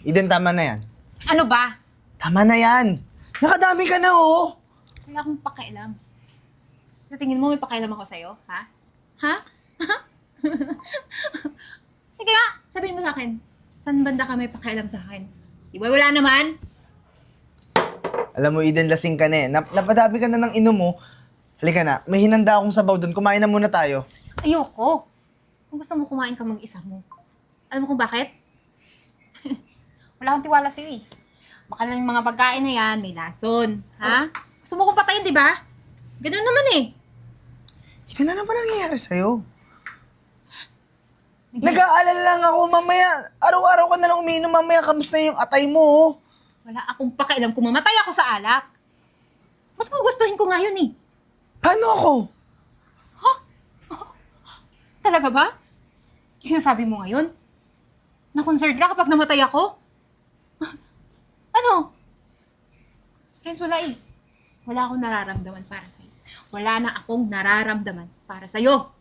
Eden, tama na yan. Ano ba? Tama na yan. Nakadami ka na, oh. Wala akong pakialam. Sa tingin mo may pakialam ako sa'yo, ha? Ha? Sige nga, sabihin mo sa akin, saan banda ka may pakialam sa akin? Di ba wala naman? Alam mo, Eden, lasing ka na eh. Napadami ka na ng inom mo. Halika na, may hinanda akong sabaw doon. Kumain na muna tayo. Ayoko. Kung gusto mo kumain ka mag-isa mo. Alam mo kung bakit? Wala akong tiwala sa'yo eh. Baka lang yung mga pagkain na yan, may lason. Ha? Gusto mo kong patayin, di ba? Ganun naman eh. Eden, ano ba nangyayari sa'yo? Nag-aalala lang ako mamaya. Araw-araw ka na lang umiinom mamaya. Kamusta yung atay mo, oh? Wala akong pakialam kung mamatay ako sa alak. Mas gugustuhin ko nga yun eh. Paano ako? Talaga ba? Sinasabi mo ngayon? Na-concerned ka kapag namatay ako? Ano? Friends, wala eh. Wala akong nararamdaman para sa'yo. Wala na akong nararamdaman para sa'yo.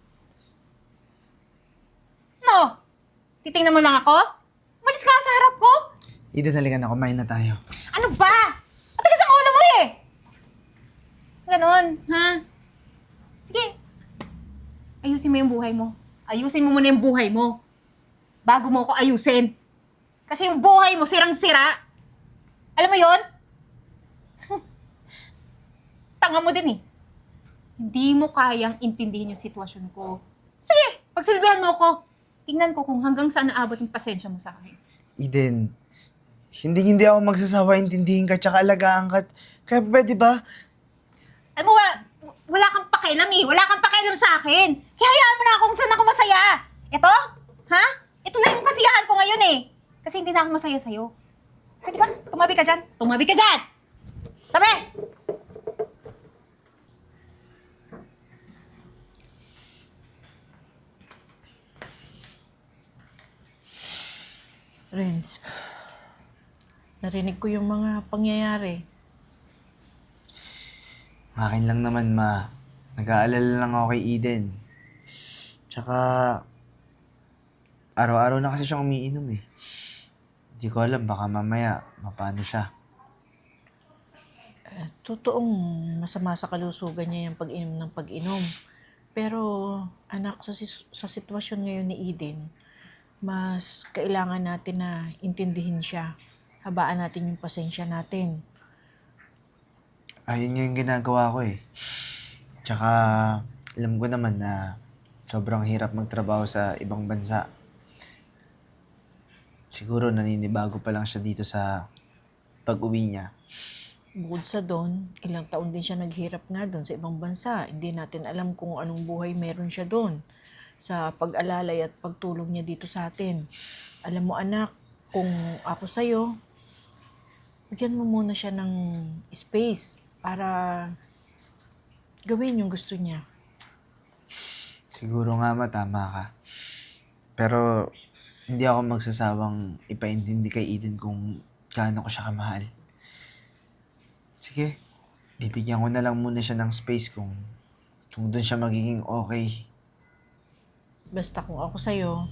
No? Titingnan mo lang ako? Malis ka nga sa harap ko? Eden, halika na. Kumain na tayo. Ano ba? Matigas ang ulo mo eh! Ganon, ha? Sige. Ayusin mo yung buhay mo. Ayusin mo muna yung buhay mo. Bago mo ako ayusin. Kasi yung buhay mo sirang-sira. Alam mo yon? Tanga mo din eh. Hindi mo kayang intindihin yung sitwasyon ko. Sige, pagsilbihan mo ko. Tingnan ko kung hanggang saan naabot yung pasensya mo sa akin. Eden, hindi ako magsasawa intindihin ka tsaka alagaan ka. Kaya pwede ba? Alam mo, wala kang pakialam eh. Wala kang pakialam sa akin. Kaya hayaan mo na kung saan ako masaya. Ito? Ha? Ito na yung kasiyahan ko ngayon eh. Kasi hindi na ako masaya sa'yo. Pwede ba? Tumabi ka dyan. Tumabi ka dyan! Tabi! Renz, narinig ko yung mga pangyayari. Akin lang naman, ma. Nag-aalala lang ako kay Eden. Tsaka, araw-araw na kasi siyang umiinom eh. Hindi ko alam, baka mamaya, mapano siya. Totoong masama sa kalusugan niya yung pag-inom ng pag-inom. Pero anak, sa sitwasyon ngayon ni Eden, mas kailangan natin na intindihin siya. Habaan natin yung pasensya natin. Ayun nga yung ginagawa ko eh. Tsaka, alam ko naman na sobrang hirap magtrabaho sa ibang bansa. Siguro naninibago pa lang siya dito sa pag-uwi niya. Bukod sa doon, ilang taon din siya naghirap nga doon sa ibang bansa. Hindi natin alam kung anong buhay meron siya doon sa pag-alalay at pagtulong niya dito sa atin. Alam mo anak, kung ako sa'yo, bigyan mo muna siya ng space para gawin yung gusto niya. Siguro nga tama ka. Pero hindi ako magsasawang ipaintindi kay Eden kung gaano ko siya kamahal. Sige, bibigyan ko na lang muna siya ng space kung doon siya magiging okay. Basta kung ako sa'yo,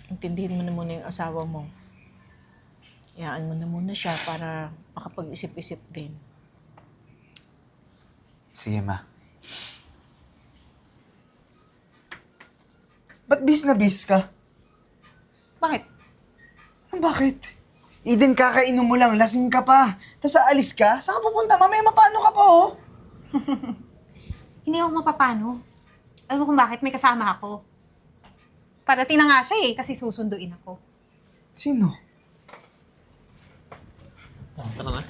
intindihin mo na muna yung asawa mo. Hayaan mo na muna siya para makapag-isip-isip din. Sige, ma. Ba't bis na bis ka? Bakit? Bakit? Eden, kakainom mo lang, lasing ka pa. Tapos aalis ka? Saan ka pupunta? Mamaya mapano ka pa, oh? Hindi ako mapapano. Alam mo kung bakit may kasama ako. Parating na nga siya eh, kasi susunduin ako. Sino? Tara na.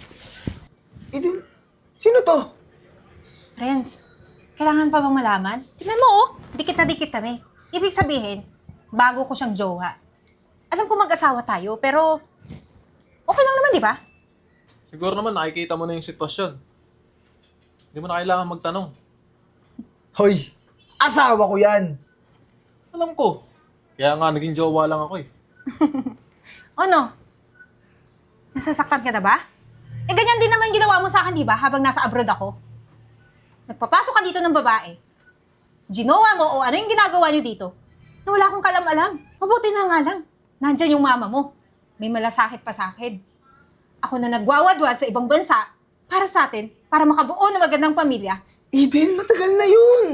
Eden, sino to? Friends, kailangan pa bang malaman? Tignan mo oh, dikit na dikit kami. Ibig sabihin, bago ko siyang jowa. Alam ko mag-asawa tayo, pero okay lang naman, di ba? Siguro naman nakikita mo na yung sitwasyon. Hindi mo na kailangan magtanong. Hoy, asawa ko yan. Alam ko. Kaya nga naging jowa lang ako eh. Ano? Nasasaktan ka na ba? Eh, ganyan din naman ginawa mo sa akin, di ba? Habang nasa abroad ako. Nagpapasok ka dito ng babae. Ginawa mo o ano yung ginagawa niyo dito? Na wala akong kalam-alam. Mabuti na nga lang. Nandyan yung mama mo. may malasakit pa sa akin. Ako na nagwawadwad sa ibang bansa para sa atin, para makabuo ng magandang pamilya. Eden, matagal na yun.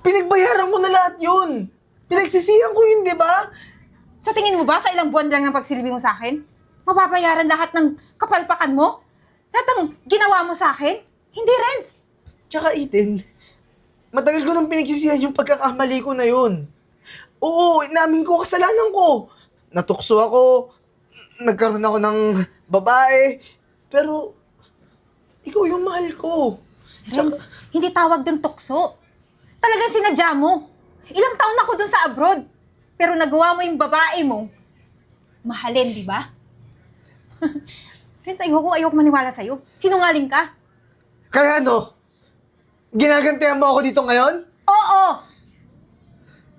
Pinagbayaran ko na lahat yun. Pinagsisihan ko yun, di ba? Sa tingin mo ba, sa ilang buwan lang ng pagsilbi mo sa akin, mababayaran lahat ng kapalpakan mo? Lahat ng ginawa mo sa akin? Hindi, Renz. Tsaka Eden, matagal ko nang pinagsisihan yung pagkakamali ko na yun. Oo, inamin ko, kasalanan ko. Natukso ako, nagkaroon ako ng babae, pero ikaw yung mahal ko. Renz, hindi tawag dun tukso. Talagang sinadya mo. Ilang taon ako dun sa abroad. Pero nagawa mo yung babae mo, mahalin, di ba? Renz, ayoko maniwala sa'yo. Sinungaling ka. Kaya ano? Ginagantihan mo ako dito ngayon? Oo!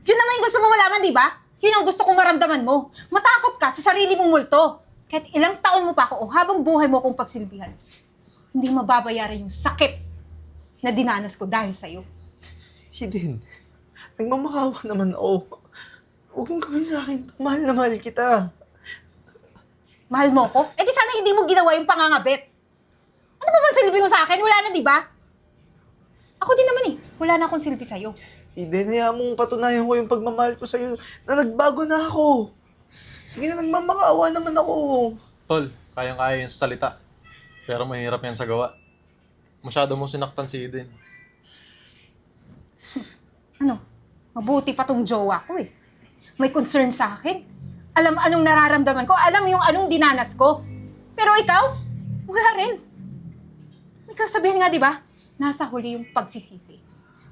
Yun naman yung gusto mo malaman, di ba? Yun ang gusto kong maramdaman mo. Matakot ka sa sarili mong multo. Kahit ilang taon mo pa ako o habang buhay mo akong pagsilbihan, hindi mababayaran yung sakit na dinanas ko dahil sa'yo. Eden, nagmamakawa naman ako. Huwag mong gawin sa akin to. Mahal na mahal kita. Mahal mo ko? Eh di sana hindi mo ginawa yung pangangabit. Ano ba bang silbi mo sa akin? Wala na, di ba? Ako din naman eh. Wala na akong silbi sa'yo. Eden, hayaan mong patunayan ko yung pagmamahal ko sa'yo na nagbago na ako. Sige na, nagmamakaawa naman ako. Tol, kayang-kaya yung salita. Pero mahirap yan sa gawa. Masyado mo sinaktan si Eden. Ano? Mabuti pa tong jowa ko eh. May concern sa akin. Alam anong nararamdaman ko. Alam yung anong dinanas ko. Pero ikaw, wala rin. May kasabihan nga, di ba? Nasa huli yung pagsisisi.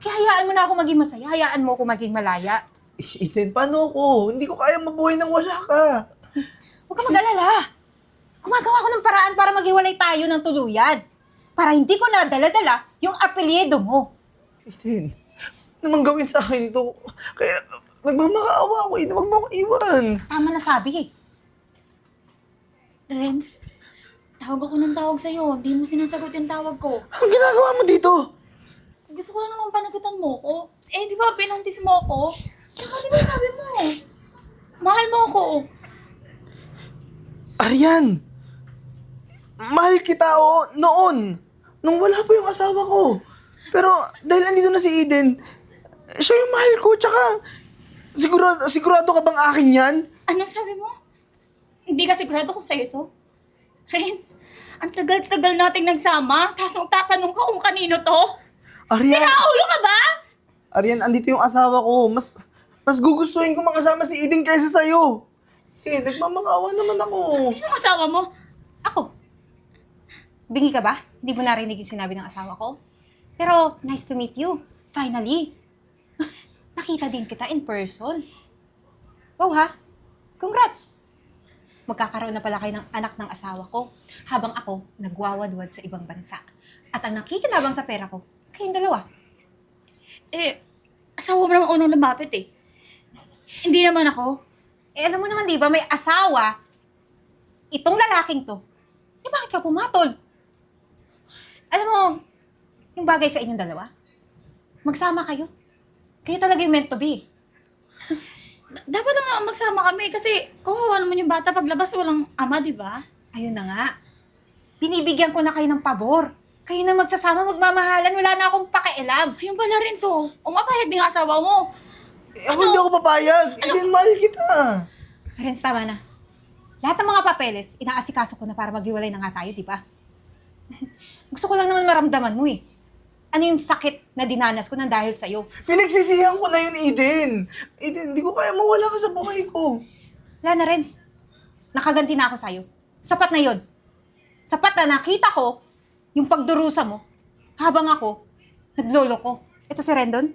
Kaya hayaan mo na ako maging masaya. Hayaan mo ako maging malaya. Eden, paano ako? Hindi ko kaya mabuhay nang wala ka. Huwag ka mag-alala. Gumagawa ko ng paraan para maghiwalay tayo ng tuluyan. Para hindi ko na dala-dala yung apelyido mo. Eden, naman gawin sa akin to. Kaya nagmamakaawa ako. Eden, huwag mo akong iwan. Tama na sabi eh. Renz, tawag ako ng tawag sa'yo. Hindi mo sinasagot yung tawag ko. Anong ginagawa mo dito? Gusto ko lang naman panagutan mo ko. Eh, di ba binuntis mo ako? Tsaka di ba sabi mo, mahal mo ako. Arian! Mahal kita noon. Nung wala pa yung asawa ko. Pero dahil andito na si Eden, siya yung mahal ko. Tsaka, sigurado ka bang akin yan? Anong sabi mo? Hindi ka sigurado kung sa'yo to? Renz, ang tagal-tagal nating nagsama, tapos tatanong ka kung kanino to? Arian, Sinaulo ka ba? Arian, andito yung asawa ko. Mas gugustuhin ko makasama si Eden kaysa sa'yo. Eh, nagmamakaawa naman ako. Sino ang asawa mo? Ako. Bingi ka ba? Hindi mo narinig yung sinabi ng asawa ko? Pero, nice to meet you. Finally. Nakita din kita in person. Wow ha? Congrats! Magkakaroon na pala kayo ng anak ng asawa ko habang ako nagwawadwad sa ibang bansa. At ang nakikinabang sa pera ko, kayong dalawa. Eh, asawa mo naman unang lumapit eh. Hindi naman ako. Eh, alam mo naman, di ba, may asawa, itong lalaking to. Eh, bakit ka pumatol? Alam mo, yung bagay sa inyong dalawa, magsama kayo. Kayo talaga yung meant to be. Dapat lang magsama kami kasi kawawa naman yung bata paglabas walang ama, di ba? Ayun na nga. Binibigyan ko na kayo ng pabor. Kayo na magsasama, magmamahalan, wala na akong pakialam. Ayun pala rin, so, umapahid din ang asawa mo. Eh, ako hindi ako papayag. Eden, mahal kita. Renz, tama na. Lahat ng mga papeles, inaasikaso ko na para maghiwalay na nga tayo, di ba? Gusto ko lang naman maramdaman mo eh. Ano yung sakit na dinanas ko nang dahil sa'yo? Pinagsisihan ko na yun, Eden. Eden, hindi ko kaya mawala ka sa buhay ko. Wala na, Renz. Nakaganti na ako sa'yo. Sapat na yon. Sapat na nakita ko yung pagdurusa mo habang ako naglolo ko. Ito si Rendon.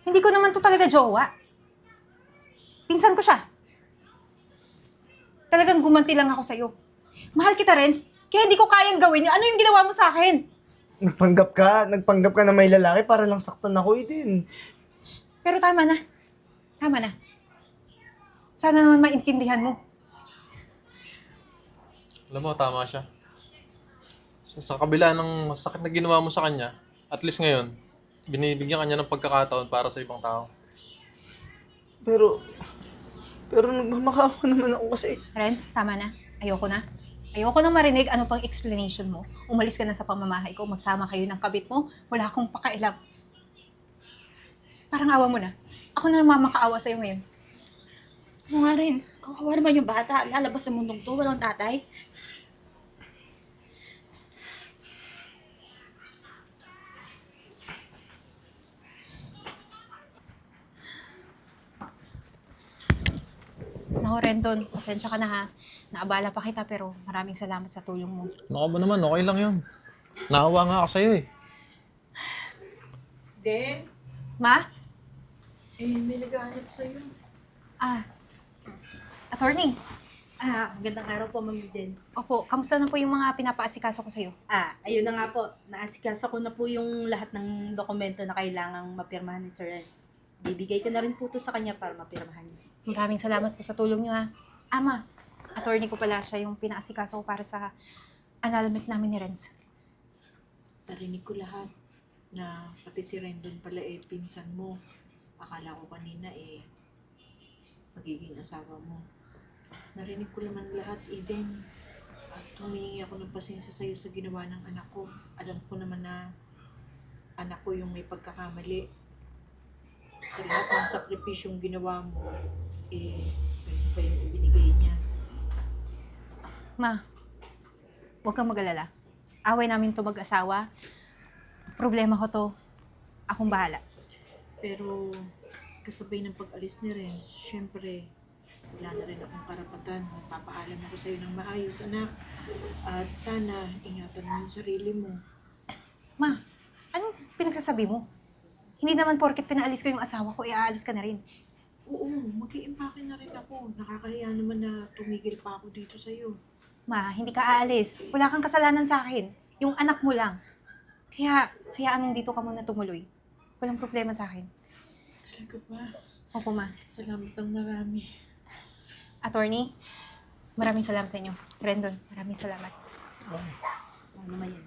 Hindi ko naman to talaga jowa. Pinsan ko siya. Talagang gumanti lang ako sa'yo. Mahal kita, Renz. Kaya hindi ko kayang gawin yun. Ano yung ginawa mo sa akin? Nagpanggap ka na may lalaki para lang saktan ako, Eden. Pero tama na. Tama na. Sana naman maintindihan mo. Alam mo, tama siya. Sa kabila ng sakit na ginawa mo sa kanya, at least ngayon, binibigyan kanya ng pagkakataon para sa ibang tao. Pero, Pero nagmamakaawa naman ako kasi. Renz, tama na. Ayoko na. Ayoko nang marinig ano pang explanation mo. Umalis ka na sa pamamahay ko, magsama kayo ng kabit mo, wala akong pakailam. Parang awa mo na. Ako na naman makaawa sa'yo ngayon. Ano nga, Renz? Kawawa naman yung bata. Lalabas sa mundong to, walang tatay. Naku, Rendon, pasensya ka na ha. Naabala pa kita pero maraming salamat sa tulong mo. Ano ka ba naman? Okay lang yun. Naawa nga ako sa'yo eh. Den, Ma? may naghahanap sa'yo. Attorney. Magandang araw po, Ma'am Den. Opo, kamusta na po yung mga pinapaasikaso ko sa'yo? Ayun na nga po. Naasikasa ko na po yung lahat ng dokumento na kailangang mapirmahan ni Sir Renz. Bibigay ko na rin po to sa kanya para mapirmahan niya. Maraming salamat po sa tulong niyo ha. Ama, attorney ko pala siya yung pinaasikaso ko para sa annulment namin ni Renz. Narinig ko lahat na pati si Rendon pala pinsan mo. Akala ko kanina magiging asawa mo. Narinig ko naman lahat, Eden. At humingi ako ng pasensya sa'yo sa ginawa ng anak ko. Alam ko naman na anak ko yung may pagkakamali. Sa lahat ng sakripisyong ginawa mo, pwede pa yung ibinigay niya. Ma, huwag kang mag-alala. Away namin to mag-asawa. Problema ko to. Akong bahala. Pero kasabay ng pag-alis ni Renz, syempre, wala na rin akong karapatan. Magpapaalam ako sa'yo ng maayos, anak. At sana, ingatan mo yung sarili mo. Ma, anong pinagsasabi mo? Hindi naman porket pinaalis ko yung asawa ko, aalis ka na rin. Oo, mag-iimpake na rin ako. Nakakahiya naman na tumigil pa ako dito sa'yo. Ma, hindi ka aalis. Wala kang kasalanan sa akin. Yung anak mo lang. Kaya, hayaan mong dito ka muna tumuloy. Walang problema sa akin. Talaga ba? Opo, ma. Salamat ng marami. Attorney, maraming salamat sa inyo. Rendon, maraming salamat. Ano naman yan?